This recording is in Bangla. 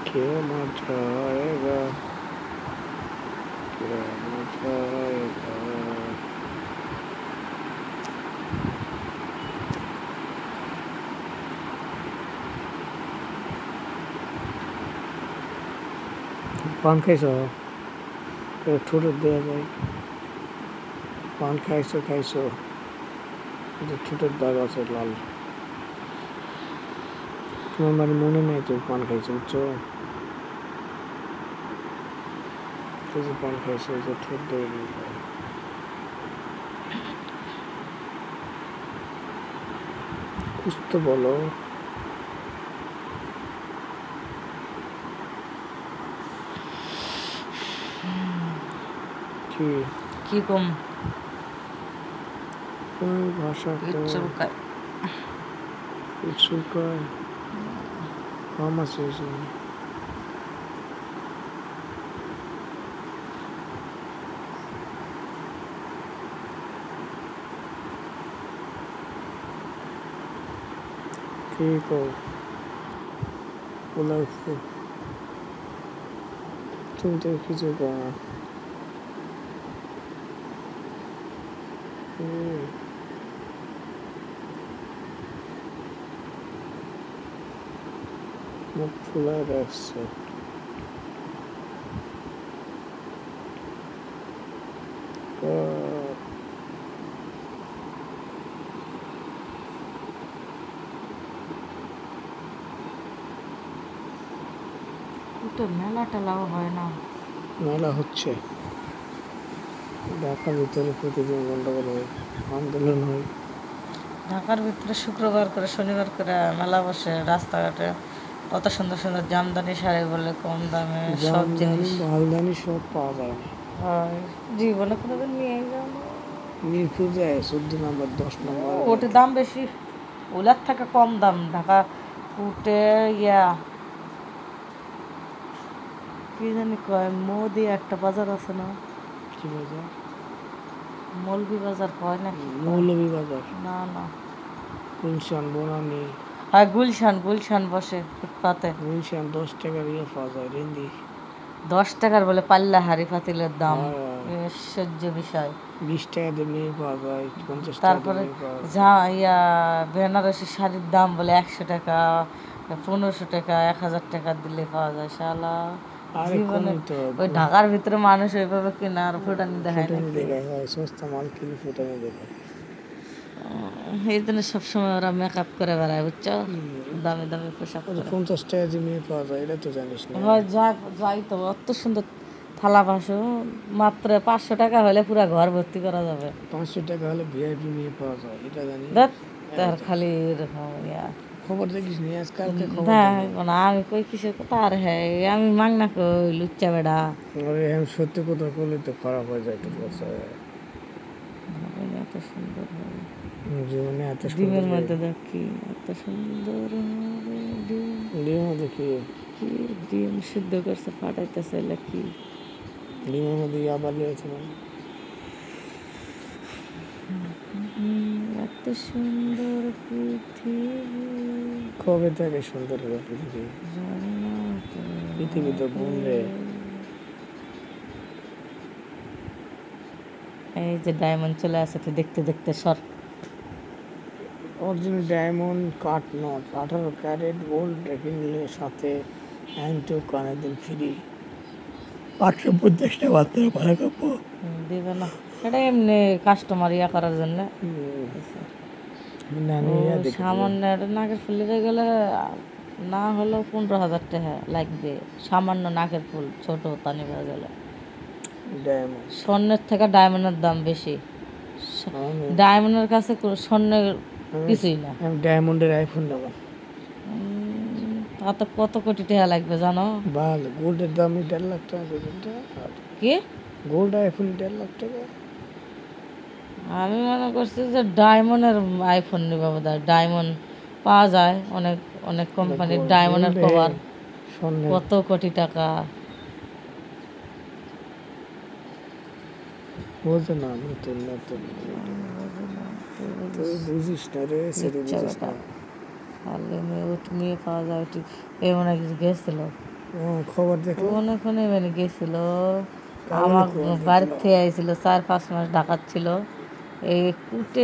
क्या मजा आएगा, क्या मजा आएगा। पान खाइছো ঠোঁটে দেওয়া যায়। পান খাইছো খাইছো, ঠোঁটের দাগ আছে লাল। তোমার মানে মনে নেই তো পান খাইছো, বুঝছো? পান খাইছো যে ঠোঁট দিয়ে कुछ तो बोलो। কি কম कोई भाषा को চুলকায় कुछ का मामा से ठीक हो बोला उसको तुम तो किसी को मुख फुला रखছো তো মেলা টেলাও হয় না। মেলা হচ্ছে ঢাকার ভিতরে প্রতিদিন গন্ডগোল হয়, আন্দোলন হয়। ঢাকার ভিতরে শুক্রবার করে শনিবার করে মেলা বসে রাস্তাঘাটে, কত সুন্দর সুন্দর জামদানি শাড়ি বলে কম দামে সব জিনিস মালদানি সব পাওয়া যায় না। হয়, জীবনে কোনোদিন নিয়ে যাও মিরপুর যায় 14 নম্বর 10 নম্বর, ওটার দাম বেশি, ওলার থেকে কম দাম। ঢাকা উঠে কি জানি কয় মোদি একটা বাজার আছে না, কি বাজার? মৌলভী বাজার কয় নাকি? মৌলভী বাজার না না, গুলশান বনানী। হ্যাঁ গুলশান বসে ফুটপাতে। গুলশান 10 টাকার ইয়ে পাওয়া যায় রেন্দি। 10 টাকার বলে পাল্লা হাড়ি পাতিলের দাম, আশ্চর্য বিষয়। 20 টাকা দিয়ে মেয়ে পাওয়া যায়, 50 টাকা তারপরে বেনারসি শাড়ির দাম বলে 100 টাকা, 1500 টাকা, 1000 টাকা দিলে পাওয়া যায়। শালা জীবনে ওই ঢাকার ভিতরে মানুষ ওইভাবে কিনা আর ফুটানি দেখায় না, সস্তা মাল কিনে ফুটানি দেখায়। এই জন্য সবসময় ওরা মেকআপ করে বেড়ায়, বুঝছো? দামি দামি পোশাক 50 টাকা দিয়ে মেয়ে পাওয়া যায়, এটা তো জানিস না? হয় যাই তো, অত সুন্দর থালা বাসো মাত্র 500 টাকা হলে পুরো ঘর ভর্তি করা যাবে। 500 টাকা হলে ভিআইপি মেয়ে পাওয়া যায়, এটা জানি। তার খালি এরকম খবর দেখিস নি আজকালকে? আমি কই কিসের কথা, আর হ্যাঁ আমি মাংনা কই লুচ্চা বেড়া। আরে হ্যাঁ, সত্যি কথা বললে তো খারাপ হয়ে যায়, একটু কথা এত সুন্দর হবে জীবনে, এত ডিমের মধ্যে দেখি এত সুন্দর ডিমের মধ্যে কি ডিম সিদ্ধ করছে ফাটাইতেছে কি ডিমের মধ্যে আবার রয়েছে না? এত সুন্দর পৃথিবী কবে থেকে সুন্দর হলো পৃথিবী? পৃথিবী তো ঘুমরে। এই যে ডায়মন্ড চলে আসে তো দেখতে দেখতে সর। Original diamond cut not 18 carat gold রেখে নিলে সাথে অ্যান্টো কানের দিন ফ্রি। 850 টাকা মাত্র ভাড়া কাপড় দিবে না, এটা এমনি কাস্টমার ইয়া করার জন্য। সামান্য নাকের ফুল নিতে গেলে না হলেও 15,000 টাকা লাগবে। সামান্য নাকের ফুল ছোট তা নিতে গেলে। স্বর্ণের থেকে ডায়মন্ডের দাম বেশি। ডায়মন্ডের কাছে স্বর্ণের কিছুই না। ডায়মন্ডের আইফোন নেব, তা তো কত কোটি টাকা লাগবে জানো? ভালো গোল্ডের দাম 1.5 লাখ টাকা। কি গোল্ড আইফোন 1.5 লাখ টাকা? আমি মনে করছি যে ডায়মন্ডের আইফোন নেবো বোধহয়। ডায়মন্ড পাওয়া যায় অনেক অনেক কোম্পানির ডায়মন্ডের কভার, কত কোটি টাকা। বোঝে না নতুন নতুন, তুই বুঝিস না রে, সেটা বুঝিস না। মেয়ে পাওয়া যায়, এই মনে কিছু গেছিল খবর দেখলো কোন মানে গেছিল আমার বাড়ির থেকে আইছিল 4-5 মাস ডাকাত ছিল এই কুটে